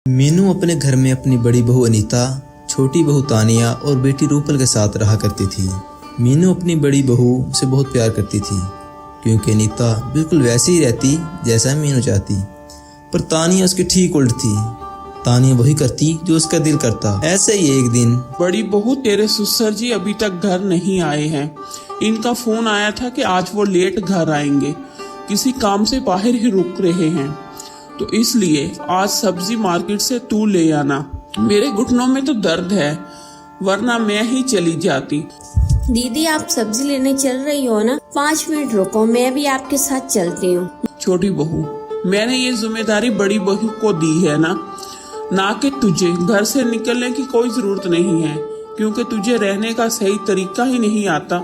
मीनू अपने घर में अपनी बड़ी बहू अनीता, छोटी बहू तानिया और बेटी रूपल के साथ रहा करती थी। मीनू अपनी बड़ी बहू से बहुत प्यार करती थी क्योंकि अनीता बिल्कुल वैसे ही रहती जैसा मीनू चाहती, पर तानिया उसकी ठीक उल्ट थी। तानिया वही करती जो उसका दिल करता। ऐसे ही एक दिन, बड़ी बहू तेरे ससुर जी अभी तक घर नहीं आए हैं। इनका फोन आया था कि आज वो लेट घर आएंगे, किसी काम से बाहर ही रुक रहे हैं, तो इसलिए आज सब्जी मार्केट से तू ले आना। मेरे घुटनों में तो दर्द है, वरना मैं ही चली जाती। दीदी आप सब्जी लेने चल रही हो ना? 5 मिनट रुको, मैं भी आपके साथ चलती हूँ। छोटी बहू, मैंने ये जिम्मेदारी बड़ी बहू को दी है ना कि तुझे। घर से निकलने की कोई जरूरत नहीं है क्योंकि तुझे रहने का सही तरीका ही नहीं आता।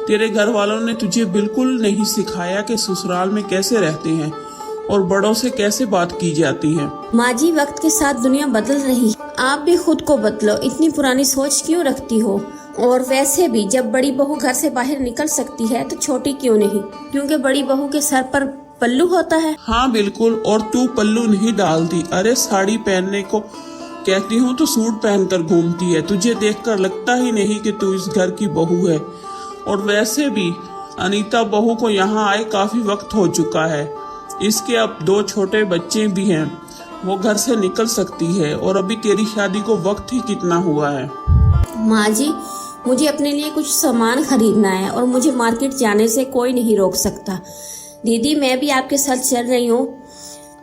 तेरे घर वालों ने तुझे बिल्कुल नहीं सिखाया कि ससुराल में कैसे रहते हैं और बड़ों से कैसे बात की जाती है। माँ जी, वक्त के साथ दुनिया बदल रही है, आप भी खुद को बदलो। इतनी पुरानी सोच क्यों रखती हो? और वैसे भी जब बड़ी बहू घर से बाहर निकल सकती है तो छोटी क्यों नहीं? क्योंकि बड़ी बहू के सर पर पल्लू होता है। हाँ बिल्कुल, और तू पल्लू नहीं डालती। अरे साड़ी पहनने को कहती हूँ तो सूट पहनकर घूमती है। तुझे देखकर लगता ही नहीं कि तू इस घर की बहू है। और वैसे भी अनीता बहू को यहाँ आए काफी वक्त हो चुका है। इसके अब 2 छोटे बच्चे भी हैं, वो घर से निकल सकती है और अभी तेरी शादी को वक्त ही कितना हुआ है। माँ जी, मुझे अपने लिए कुछ सामान खरीदना है और मुझे मार्केट जाने से कोई नहीं रोक सकता। दीदी मैं भी आपके साथ चल रही हूँ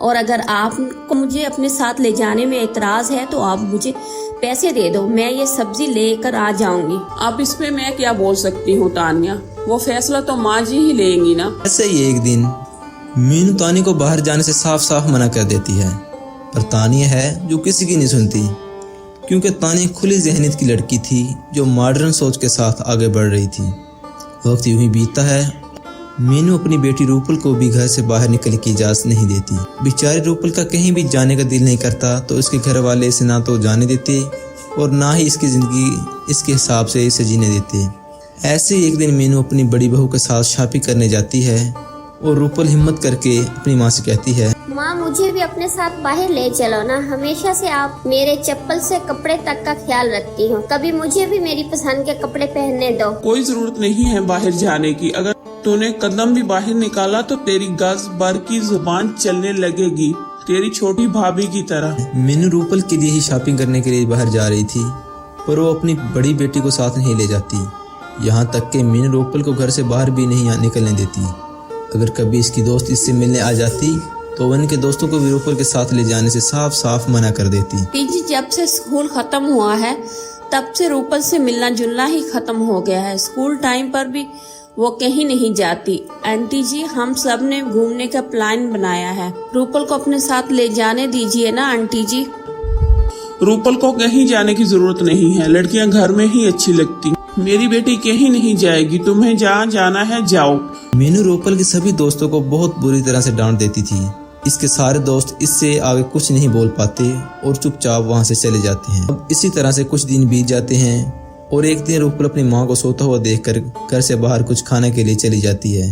और अगर आपको मुझे अपने साथ ले जाने में एतराज है तो आप मुझे पैसे दे दो, मैं ये सब्जी लेकर आ जाऊंगी। अब इसमें मैं क्या बोल सकती हूँ तानिया, वो फैसला तो माँ जी ही लेंगी ना। ऐसे ही एक दिन मीनू तानिया को बाहर जाने से साफ साफ मना कर देती है, पर तानिया है जो किसी की नहीं सुनती क्योंकि तानिया खुली ज़हनियत की लड़की थी जो मॉडर्न सोच के साथ आगे बढ़ रही थी। वक्त यूं ही बीतता है। मीनू अपनी बेटी रूपल को भी घर से बाहर निकलने की इजाज़त नहीं देती। बेचारी रूपल का कहीं भी जाने का दिल नहीं करता तो इसके घर वाले इसे ना तो जाने देते और ना ही इसकी ज़िंदगी इसके हिसाब से इसे जीने देते। ऐसे ही एक दिन मीनू अपनी बड़ी बहू के साथ शॉपिंग करने जाती है और रूपल हिम्मत करके अपनी माँ से कहती है, माँ मुझे भी अपने साथ बाहर ले चलो ना। हमेशा से आप मेरे चप्पल से कपड़े तक का ख्याल रखती हो, कभी मुझे भी मेरी पसंद के कपड़े पहनने दो। कोई जरूरत नहीं है बाहर जाने की। अगर तूने कदम भी बाहर निकाला तो तेरी गज भर की जुबान चलने लगेगी, तेरी छोटी भाभी की तरह। मीनू रूपल के लिए ही शॉपिंग करने के लिए बाहर जा रही थी, पर वो अपनी बड़ी बेटी को साथ नहीं ले जाती। यहाँ तक कि मीनू रूपल को घर से बाहर भी नहीं निकलने देती। अगर कभी इसकी दोस्त इससे मिलने आ जाती तो वो इनके दोस्तों को भी रूपल के साथ ले जाने से साफ साफ मना कर देती। जी, जब से स्कूल खत्म हुआ है तब से रूपल से मिलना जुलना ही खत्म हो गया है। स्कूल टाइम पर भी वो कहीं नहीं जाती। आंटी जी, हम सब ने घूमने का प्लान बनाया है, रूपल को अपने साथ ले जाने दीजिए ना आंटी जी। रूपल को कहीं जाने की जरूरत नहीं है, लड़कियां घर में ही अच्छी लगती। मेरी बेटी कहीं नहीं जाएगी, तुम्हें जहाँ जाना है जाओ। मीनू रूपल के सभी दोस्तों को बहुत बुरी तरह से डांट देती थी। इसके सारे दोस्त इससे आगे कुछ नहीं बोल पाते और चुपचाप वहाँ से चले जाते हैं। अब इसी तरह से कुछ दिन बीत जाते हैं और एक दिन रूपल अपनी माँ को सोता हुआ देखकर घर से बाहर कुछ खाने के लिए चली जाती है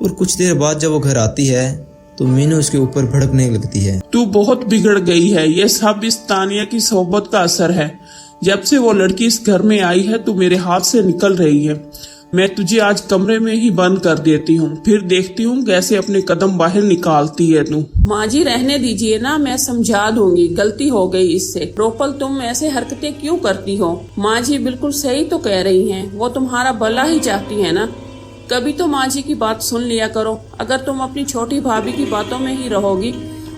और कुछ देर बाद जब वो घर आती है तो मीनू उसके ऊपर भड़कने लगती है। तू बहुत बिगड़ गई है, ये सब इस तानिया की सोहबत का असर है। जब से वो लड़की इस घर में आई है तू मेरे हाथ से निकल रही है। मैं तुझे आज कमरे में ही बंद कर देती हूँ, फिर देखती हूँ कैसे अपने कदम बाहर निकालती है तू। माँ जी रहने दीजिए ना, मैं समझा दूंगी, गलती हो गई इससे। रूपल तुम ऐसे हरकतें क्यों करती हो? माँ जी बिल्कुल सही तो कह रही हैं, वो तुम्हारा भला ही चाहती है ना। कभी तो माँ जी की बात सुन लिया करो। अगर तुम अपनी छोटी भाभी की बातों में ही रहोगी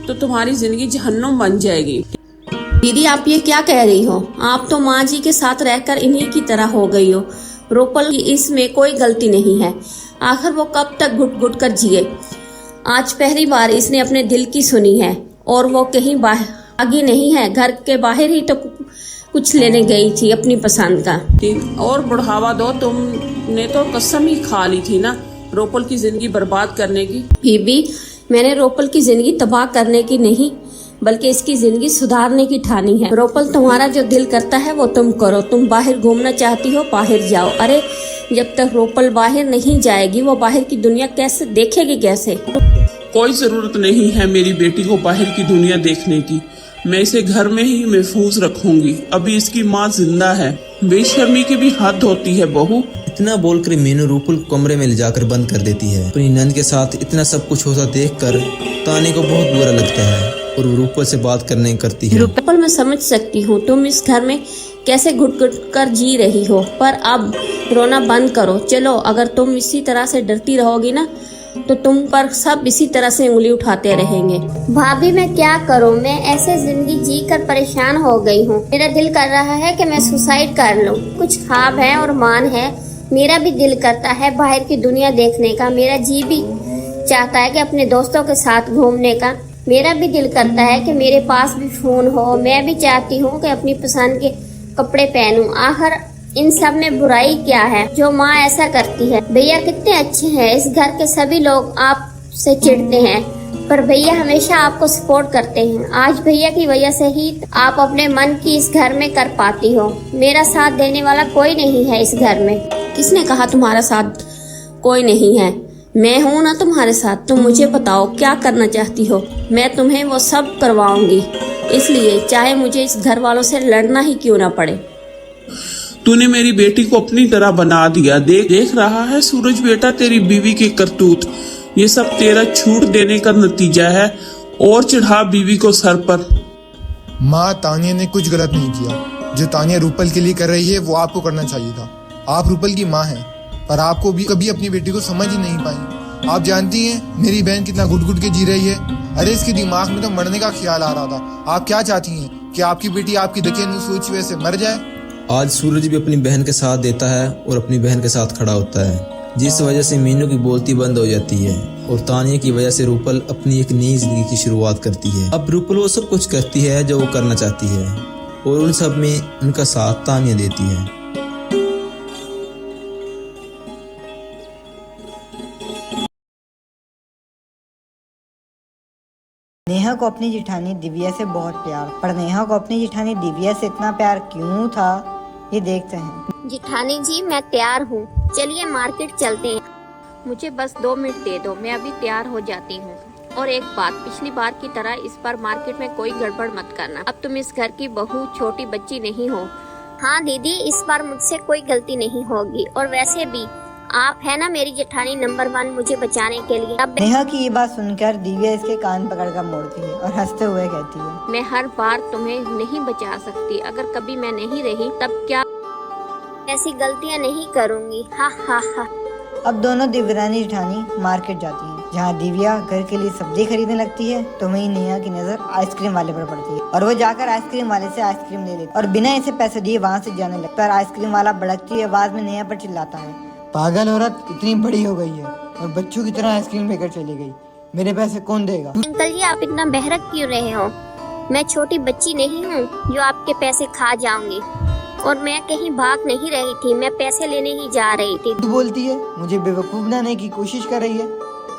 तो तुम्हारी जिंदगी जहन्नुम बन जाएगी। दीदी आप ये क्या कह रही हो? आप तो माँ जी के साथ रहकर इन्हीं की तरह हो गई हो। रूपल की इसमें कोई गलती नहीं है, आखिर वो कब तक घुट घुट कर जिए। आज पहली बार इसने अपने दिल की सुनी है और वो कहीं आगे नहीं है, घर के बाहर ही तो कुछ लेने गई थी अपनी पसंद का। और बढ़ावा दो, तुमने तो कसम ही खा ली थी ना रूपल की जिंदगी बर्बाद करने की। बीबी, मैंने रूपल की जिंदगी तबाह करने की नहीं बल्कि इसकी जिंदगी सुधारने की ठानी है। रूपल तुम्हारा जो दिल करता है वो तुम करो। तुम बाहर घूमना चाहती हो, बाहर जाओ। अरे जब तक रूपल बाहर नहीं जाएगी वो बाहर की दुनिया कैसे देखेगी? कैसे? कोई जरूरत नहीं है मेरी बेटी को बाहर की दुनिया देखने की। मैं इसे घर में ही महफूज रखूंगी। अभी इसकी माँ जिंदा है। बेशर्मी की भी हद होती है बहू। इतना बोलकर मीनू रूपल को कमरे में ले जाकर बंद कर देती है। अपनी नंद के साथ इतना सब कुछ होता देखकर तानी को बहुत बुरा लगता है और वो रूपल से बात करने करती है। रूपल, मैं समझ सकती हूँ तुम इस घर में कैसे घुट घुट कर जी रही हो, पर अब रोना बंद करो। चलो, अगर तुम इसी तरह से डरती रहोगी ना तो तुम पर सब इसी तरह से उंगली उठाते रहेंगे। भाभी मैं क्या करूं, मैं ऐसे जिंदगी जी कर परेशान हो गई हूं। मेरा दिल कर रहा है कि मैं सुसाइड कर लूं। कुछ ख्वाब है और मान है। मेरा भी दिल करता है बाहर की दुनिया देखने का। मेरा जी भी चाहता है कि अपने दोस्तों के साथ घूमने का। मेरा भी दिल करता है कि मेरे पास भी फोन हो। मैं भी चाहती हूँ कि अपनी पसंद के कपड़े पहनूं। आखिर इन सब में बुराई क्या है जो माँ ऐसा करती है। भैया कितने अच्छे हैं। इस घर के सभी लोग आपसे चिढ़ते हैं, पर भैया हमेशा आपको सपोर्ट करते हैं। आज भैया की वजह से ही आप अपने मन की इस घर में कर पाती हो। मेरा साथ देने वाला कोई नहीं है इस घर में। किसने कहा तुम्हारा साथ कोई नहीं है? मैं हूँ ना तुम्हारे साथ। तुम मुझे बताओ क्या करना चाहती हो, मैं तुम्हें वो सब करवाऊंगी। इसलिए चाहे मुझे इस घर वालों से लड़ना ही क्यों ना पड़े। तूने मेरी बेटी को अपनी तरह बना दिया। देख रहा है सूरज बेटा तेरी बीवी की करतूत। ये सब तेरा छूट देने का नतीजा है। और चढ़ा बीवी को सर पर। माँ, तानिया ने कुछ गलत नहीं किया। जो तानिया रूपल के लिए कर रही है वो आपको करना चाहिए था। आप रूपल की माँ हैं, पर आपको भी कभी अपनी बेटी को समझ ही नहीं पाई। आप जानती हैं मेरी बहन कितना घुट घुट के जी रही है। अरे इसके दिमाग में तो मरने का ख्याल आ रहा था। आप क्या चाहती हैं कि आपकी बेटी आपकी दकियानू सोच वजह से मर जाए? आज सूरज भी अपनी बहन के साथ देता है और अपनी बहन के साथ खड़ा होता है, जिस वजह से मीनू की बोलती बंद हो जाती है और तानिया की वजह से रूपल अपनी एक नई जिंदगी की शुरुआत करती है। अब रूपल वो सब कुछ करती है जो वो करना चाहती है और उन सब में उनका साथ तानिया देती है। नेहा को अपनी जेठानी दिव्या से बहुत प्यार, पर नेहा को अपनी जेठानी दिव्या से इतना प्यार क्यों था, ये देखते हैं। जेठानी जी मैं तैयार हूँ, चलिए मार्केट चलते हैं। मुझे बस 2 मिनट दे दो, मैं अभी तैयार हो जाती हूँ। और एक बात, पिछली बार की तरह इस बार मार्केट में कोई गड़बड़ मत करना। अब तुम इस घर की बहू छोटी बच्ची नहीं हो। हाँ दीदी, इस बार मुझसे कोई गलती नहीं होगी। और वैसे भी आप है ना मेरी जेठानी नंबर 1 मुझे बचाने के लिए। अब नेहा की ये बात सुनकर दिव्या इसके कान पकड़कर मोड़ती है और हंसते हुए कहती है, मैं हर बार तुम्हें नहीं बचा सकती। अगर कभी मैं नहीं रही तब क्या? ऐसी गलतियाँ नहीं करूँगी। हा हा हा। अब दोनों दिव्यरानी जेठानी मार्केट जाती हैं, जहाँ दिव्या घर के लिए सब्जी खरीदने लगती है तो वहीं नेहा की नजर आइसक्रीम वाले पर पड़ती है और वो जाकर आइसक्रीम वाले से आइसक्रीम ले लेती और बिना इसे पैसे दिए वहाँ से जाने लगता है। आइसक्रीम वाला भड़कती आवाज में नेहा पर चिल्लाता है, पागल औरत, इतनी बड़ी हो गई है और बच्चों की तरह आइसक्रीम लेकर चली गई। मेरे पैसे कौन देगा? अंकल जी आप इतना बहरक क्यों रहे हो? मैं छोटी बच्ची नहीं हूँ जो आपके पैसे खा जाऊंगी। और मैं कहीं भाग नहीं रही थी, मैं पैसे लेने ही जा रही थी। तू बोलती है, मुझे बेवकूफ बनाने की कोशिश कर रही है।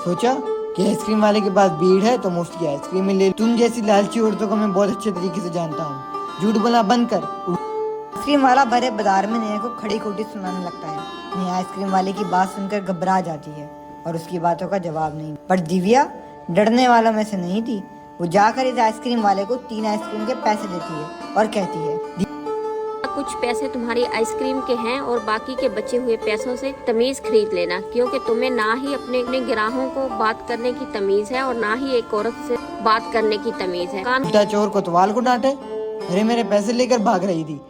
सोचा कि आइसक्रीम वाले के पास भीड़ है तो मुफ्त की आइसक्रीम ले। तुम जैसी लालची औरतों को मैं बहुत अच्छे तरीके से जानता हूँ। झूठ बोलना बंद कर। आइसक्रीम वाला भरे बाजार में नेहा को खड़ी खोटी सुनाने लगता है। नेहा आइसक्रीम वाले की बात सुनकर घबरा जाती है और उसकी बातों का जवाब नहीं। पर दिव्या डरने वालों में से नहीं थी। वो जाकर इस आइसक्रीम वाले को 3 आइसक्रीम के पैसे देती है और कहती है, कुछ पैसे तुम्हारी आइसक्रीम के हैं और बाकी के बचे हुए पैसों से तमीज खरीद लेना, क्योंकि तुम्हें ना ही अपने ग्राहकों को बात करने की तमीज है और ना ही एक औरत से बात करने की तमीज है। उल्टा चोर कोतवाल को डांटे। अरे मेरे पैसे लेकर भाग रही थी।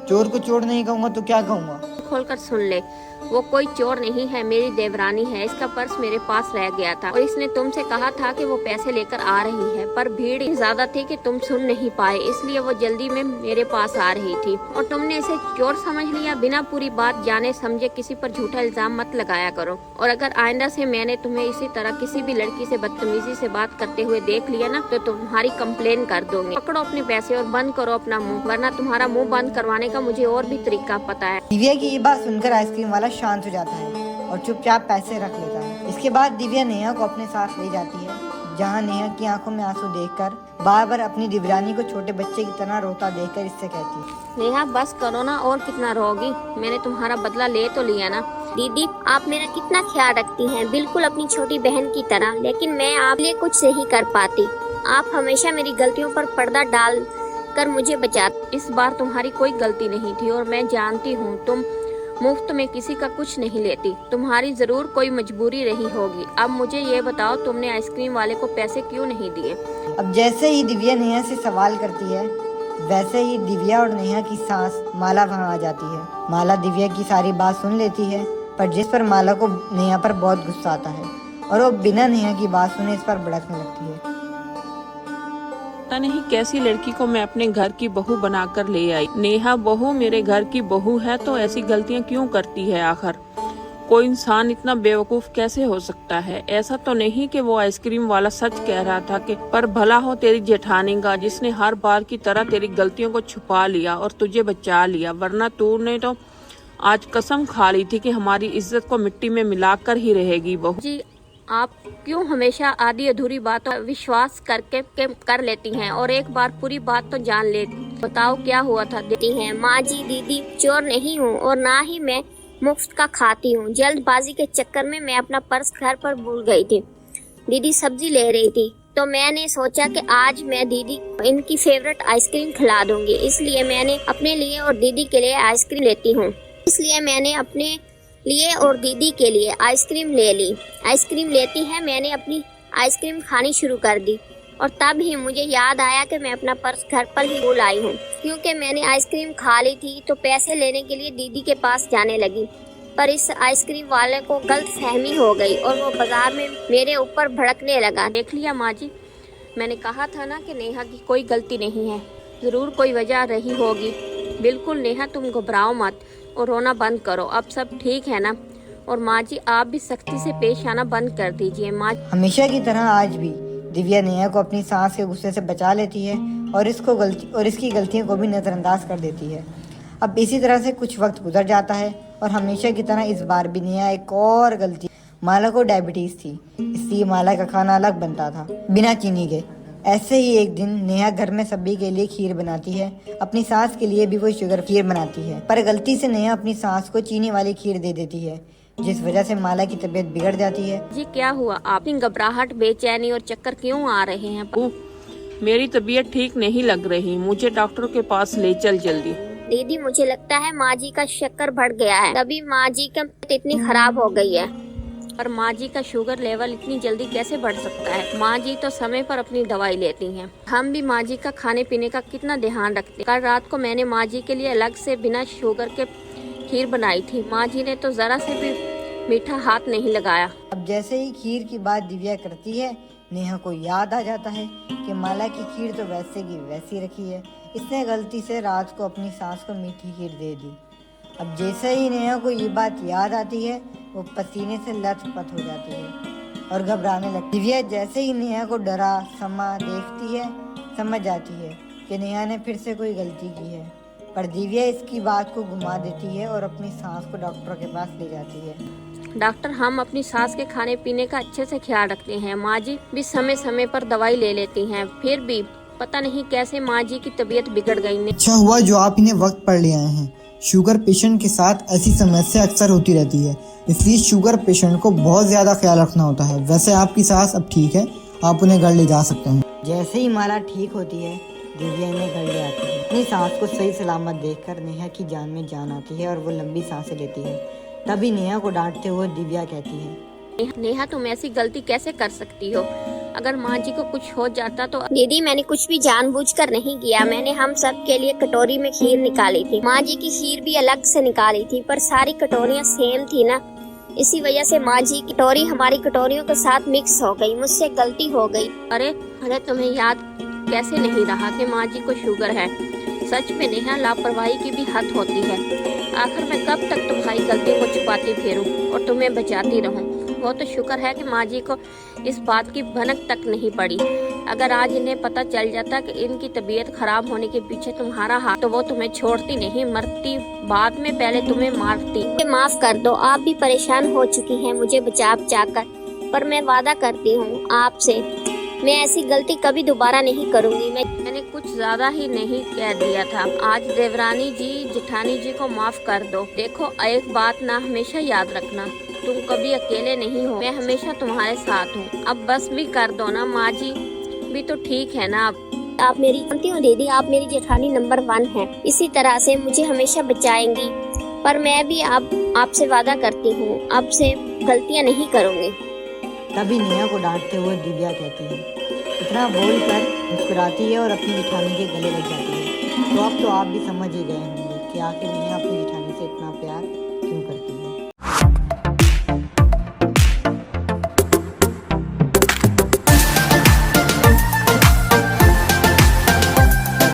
चोर को चोर नहीं कहूँगा तो क्या कहूँगा? खोलकर सुन ले, वो कोई चोर नहीं है, मेरी देवरानी है। इसका पर्स मेरे पास रह गया था और इसने तुमसे कहा था कि वो पैसे लेकर आ रही है, पर भीड़ ज्यादा थी कि तुम सुन नहीं पाए, इसलिए वो जल्दी में मेरे पास आ रही थी और तुमने इसे चोर समझ लिया। बिना पूरी बात जाने समझे किसी पर झूठा इल्जाम मत लगाया करो। और अगर आइंदा से मैंने तुम्हें इसी तरह किसी भी लड़की से बदतमीजी से बात करते हुए देख लिया ना तो तुम्हारी कंप्लेन कर दूंगी। पकड़ो अपने पैसे और बंद करो अपना मुँह, वरना तुम्हारा मुँह बंद करवाने का मुझे और भी तरीका पता है। दिव्या की ये बात सुनकर आइसक्रीम वाला शांत हो जाता है और चुपचाप पैसे रख लेता है। इसके बाद दिव्या नेहा को अपने साथ ले जाती है, जहाँ नेहा की आंखों में आंसू देखकर बार बार अपनी दिव्यानी को छोटे बच्चे की तरह रोता देखकर इससे कहती है, नेहा बस करो ना, और कितना रोगी? मैंने तुम्हारा बदला ले तो लिया ना। दीदी आप मेरा कितना ख्याल रखती हैं, बिल्कुल अपनी छोटी बहन की तरह, लेकिन मैं आप लिए कुछ नहीं कर पाती। आप हमेशा मेरी गलतियों पर पर्दा डाल कर मुझे बचाते। इस बार तुम्हारी कोई गलती नहीं थी और मैं जानती हूँ तुम मुफ्त में किसी का कुछ नहीं लेती। तुम्हारी जरूर कोई मजबूरी रही होगी। अब मुझे ये बताओ, तुमने आइसक्रीम वाले को पैसे क्यों नहीं दिए? अब जैसे ही दिव्या नेहा से सवाल करती है, वैसे ही दिव्या और नेहा की सास माला वहाँ आ जाती है। माला दिव्या की सारी बात सुन लेती है, पर जिस पर माला को नेहा पर बहुत गुस्सा आता है और वो बिना नेहा की बात सुने इस पर भड़कने लगती है। पता नहीं कैसी लड़की को मैं अपने घर की बहू बनाकर ले आई। नेहा बहू मेरे घर की बहू है तो ऐसी गलतियां क्यों करती है? आखिर कोई इंसान इतना बेवकूफ कैसे हो सकता है? ऐसा तो नहीं कि वो आइसक्रीम वाला सच कह रहा था कि पर भला हो तेरी जेठानी का, जिसने हर बार की तरह तेरी गलतियों को छुपा लिया और तुझे बचा लिया। वरना तूने तो आज कसम खा ली थी कि हमारी इज्जत को मिट्टी में मिलाकर ही रहेगी बहू। जी, आप क्यों हमेशा आधी अधूरी बातों पर विश्वास करके कर लेती हैं और एक बार पूरी बात तो जान लेती? बताओ क्या हुआ था? देती हैं माँ जी, दीदी चोर नहीं हूँ और ना ही मैं मुफ्त का खाती हूँ। जल्दबाजी के चक्कर में मैं अपना पर्स घर पर भूल गई थी। दीदी सब्जी ले रही थी तो मैंने सोचा कि आज मैं दीदी इनकी फेवरेट आइसक्रीम खिला दूंगी, इसलिए मैंने अपने लिए और दीदी के लिए आइसक्रीम लेती हूँ। इसलिए मैंने अपने लिए और दीदी के लिए आइसक्रीम ले ली। आइसक्रीम लेती है मैंने अपनी आइसक्रीम खानी शुरू कर दी और तब ही मुझे याद आया कि मैं अपना पर्स घर पर ही भूल आई हूँ। क्योंकि मैंने आइसक्रीम खा ली थी तो पैसे लेने के लिए दीदी के पास जाने लगी, पर इस आइसक्रीम वाले को गलत फहमी हो गई और वो बाजार में मेरे ऊपर भड़कने लगा। देख लिया माँ जी, मैंने कहा था ना कि नेहा की कोई गलती नहीं है, जरूर कोई वजह रही होगी। बिल्कुल नेहा, तुम घबराओ मत और रोना बंद करो। अब सब ठीक है ना? और माँ जी आप भी सख्ती से पेश आना बंद कर दीजिए। माँ हमेशा की तरह आज भी दिव्या नेहा को अपनी सांस के गुस्से से बचा लेती है और इसकी गलतियों को भी नजरअंदाज कर देती है। अब इसी तरह से कुछ वक्त गुजर जाता है और हमेशा की तरह इस बार भी नेहा एक और गलती। माला को डायबिटीज थी, इसलिए माला का खाना अलग बनता था बिना चीनी के। ऐसे ही एक दिन नेहा घर में सभी के लिए खीर बनाती है, अपनी सास के लिए भी वो शुगर खीर बनाती है, पर गलती से नेहा अपनी सास को चीनी वाली खीर दे देती है, जिस वजह से माला की तबीयत बिगड़ जाती है। जी क्या हुआ? आपकी घबराहट, बेचैनी और चक्कर क्यों आ रहे हैं? मेरी तबीयत ठीक नहीं लग रही, मुझे डॉक्टर के पास ले चल जल्दी। दीदी मुझे लगता है माँ जी का शक्कर बढ़ गया है, तभी माँ जी की तबीयत इतनी खराब हो गई है। पर माँ जी का शुगर लेवल इतनी जल्दी कैसे बढ़ सकता है? माँ जी तो समय पर अपनी दवाई लेती हैं। हम भी माँ जी का खाने पीने का कितना ध्यान रखते हैं। कल रात को मैंने माँ जी के लिए अलग से बिना शुगर के खीर बनाई थी। माँ जी ने तो जरा से भी मीठा हाथ नहीं लगाया। अब जैसे ही खीर की बात दिव्या करती है, नेहा को याद आ जाता है कि माला की खीर तो वैसे की वैसी रखी है, इसने गलती से रात को अपनी सास को मीठी खीर दे दी। अब जैसे ही नेहा को ये बात याद आती है, वो पसीने से लथपथ हो जाती है और घबराने लगती है। दिव्या जैसे ही नेहा को डरा समा देखती है, समझ जाती है कि नेहा ने फिर से कोई गलती की है, पर दिव्या इसकी बात को घुमा देती है और अपनी सास को डॉक्टर के पास ले जाती है। डॉक्टर, हम अपनी सास के खाने पीने का अच्छे से ख्याल रखते हैं। माँ जी भी समय समय पर दवाई ले लेती हैं, फिर भी पता नहीं कैसे माँ जी की तबीयत बिगड़ गई। अच्छा हुआ जो आप इन्हें वक्त पर ले आए हैं। शुगर पेशेंट के साथ ऐसी समस्या अक्सर होती रहती है, इसलिए शुगर पेशेंट को बहुत ज्यादा ख्याल रखना होता है। वैसे आपकी सास अब ठीक है, आप उन्हें घर ले जा सकते हैं। जैसे ही माला ठीक होती है, दिव्या इन्हें घर ले आती है। अपनी सास को सही सलामत देखकर नेहा की जान में जान आती है और वो लंबी सांसें लेती है। तभी नेहा को डांटते हुए दिव्या कहती है, नेहा तुम ऐसी गलती कैसे कर सकती हो? अगर माँ जी को कुछ हो जाता तो? दीदी मैंने कुछ भी जानबूझकर नहीं किया, मैंने हम सब के लिए कटोरी में खीर निकाली थी। माँ जी की खीर भी अलग से निकाली थी, पर सारी कटोरियाँ सेम थी ना, इसी वजह से माँ जी की कटोरी हमारी कटोरियों के साथ मिक्स हो गई। मुझसे गलती हो गई। अरे तुम्हें याद कैसे नहीं रहा कि माँ जी को शुगर है? सच में नेहा, लापरवाही की भी हद होती है। आखिर मैं कब तक तुम्हारी गलतियों को छुपाती फिरूं और तुम्हें बचाती रहूं? वो तो शुक्र है कि माँ जी को इस बात की भनक तक नहीं पड़ी। अगर आज इन्हें पता चल जाता कि इनकी तबीयत खराब होने के पीछे तुम्हारा हाथ, तो वो तुम्हें छोड़ती नहीं, मरती बाद में, पहले तुम्हें मारती। माफ कर दो, आप भी परेशान हो चुकी हैं मुझे बचा कर, पर मैं वादा करती हूँ आपसे, मैं ऐसी गलती कभी दोबारा नहीं करूँगी। मैंने कुछ ज्यादा ही नहीं कह दिया था। आज देवरानी जी, जेठानी जी को माफ कर दो। देखो एक बात ना हमेशा याद रखना, तुम कभी अकेले नहीं हो, मैं हमेशा तुम्हारे साथ हूँ। अब बस भी कर दो ना, माँ जी भी तो ठीक है ना। आप मेरी जानती हो दीदी, आप मेरी जेठानी नंबर 1 है। इसी तरह से मुझे हमेशा बचाएंगी। पर मैं भी आपसे वादा करती हूँ, आपसे गलतियाँ नहीं करूँगी। तभी नेहा को डांटते हुए दिव्या कहती है, इतना बोलकर मुस्कुराती है और अपनी जेठानी के गले लग जाती है। तो अब तो आप भी समझ ही गए होंगे कि आखिर नेहा अपनी जेठानी से इतना प्यार क्यों करती है।